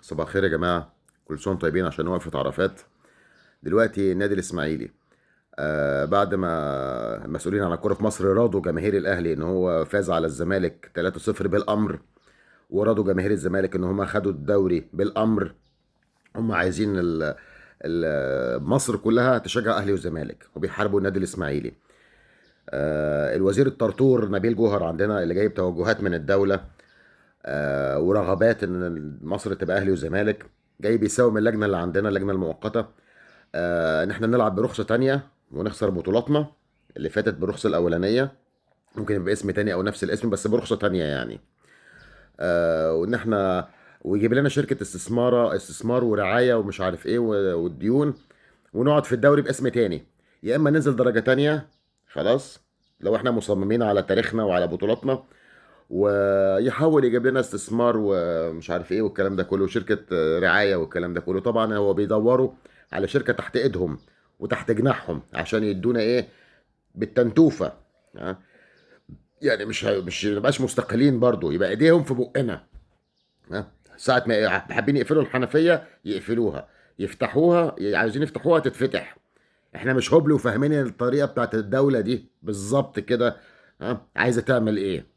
صباح الخير يا جماعة. كل سنة وانتم طيبين عشان وقفة عرفات. دلوقتي النادي الإسماعيلي بعد ما المسؤولين عن الكرة في مصر رضوا جماهير الأهلي إن هو فاز على الزمالك 3-0 بالأمر، ورضوا جماهير الزمالك إن هم خدوا الدوري بالأمر. هم عايزين مصر كلها تشجع أهلي وزمالك وبيحاربوا النادي الإسماعيلي. الوزير الطرطور نبيل جوهر عندنا اللي جايب توجهات من الدولة ورغبات ان مصر تبقى اهلي وزمالك، جاي بيساوم اللجنه اللي عندنا، اللجنه المؤقته، ان احنا نلعب برخصه تانية ونخسر بطولاتنا اللي فاتت بالرخصه الاولانيه، ممكن يبقى اسم تاني او نفس الاسم بس برخصه تانية يعني. وان احنا ويجيب لنا شركه استثمار ورعايه ومش عارف ايه والديون، ونقعد في الدوري باسم تاني، يا اما ننزل درجه تانية خلاص لو احنا مصممين على تاريخنا وعلى بطولاتنا، ويحاول يجيب لنا استثمار ومش عارف ايه والكلام ده كله، شركة رعاية والكلام ده كله. طبعا هو بيدوروا على شركة تحت ايدهم وتحت جناحهم عشان يدونا ايه بالتنتوفة. ها؟ يعني مش نبقاش مستقلين برضو، يبقى ايديهم في بقنا. ها؟ ساعة ما حابين يقفلوا الحنفية يقفلوها، يفتحوها عايزين يفتحوها تتفتح. احنا مش هبل وفاهمين الطريقة بتاعت الدولة دي بالظبط كده. ها؟ عايزة تعمل ايه؟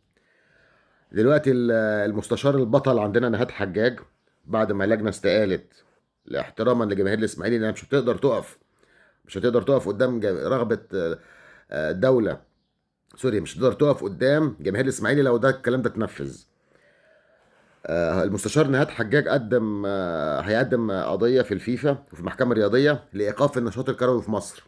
دلوقتي المستشار البطل عندنا نهاد حجاج، بعد ما لجنه استقالت احتراما لجماهير الاسماعيلي انها مش هتقدر تقف قدام رغبه دوله، سوري، مش هتقدر تقف قدام جماهير الاسماعيلي لو ده الكلام ده اتنفذ. المستشار نهاد حجاج هيقدم قضيه في الفيفا وفي المحكمه الرياضيه لايقاف النشاط الكروي في مصر،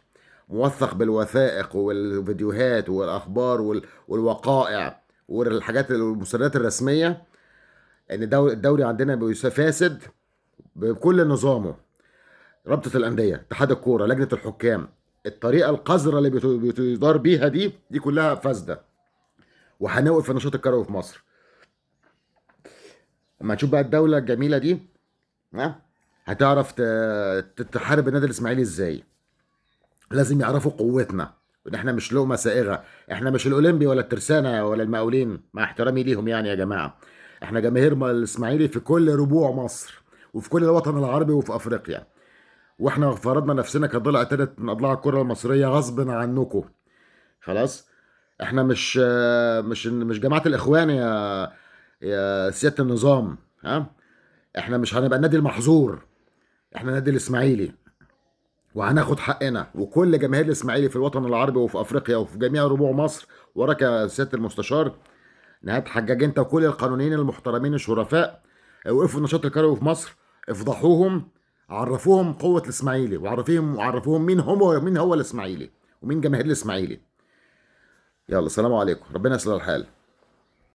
موثق بالوثائق والفيديوهات والاخبار والوقائع والحاجات المستندات الرسميه ان الدوري عندنا فاسد بكل نظامه. رابطه الانديه، اتحاد الكوره، لجنه الحكام، الطريقه القذره اللي بتدار بيها دي كلها فاسده، وهنوقف النشاط الكروي في مصر. اما نشوف بقى الدوله الجميله دي، ها، هتعرف تحارب النادي الاسماعيلي ازاي. لازم يعرفوا قوتنا، وان احنا مش لقمه سائغه، احنا مش الاولمبي ولا الترسانه ولا المقاولين، مع احترامي ليهم يعني يا جماعه. احنا جماهير الاسماعيلي في كل ربوع مصر وفي كل الوطن العربي وفي افريقيا، واحنا فرضنا نفسنا كضلع تالت من اضلاع الكره المصريه غصب عنكم. خلاص. احنا مش جماعه الاخوان يا سياده النظام. ها، احنا مش هنبقى النادي المحظور، احنا نادي الاسماعيلي، وهناخد حقنا. وكل جماهير الاسماعيلي في الوطن العربي وفي افريقيا وفي جميع ربوع مصر وراك يا سياده المستشار نهاد حجاج، انت وكل القانونيين المحترمين الشرفاء. وقفوا النشاط الكروي في مصر، افضحوهم، عرفوهم قوه الاسماعيلي، وعرفوهم مين هو الاسماعيلي ومين جماهير الاسماعيلي. يلا، السلام عليكم، ربنا يصلح الحال.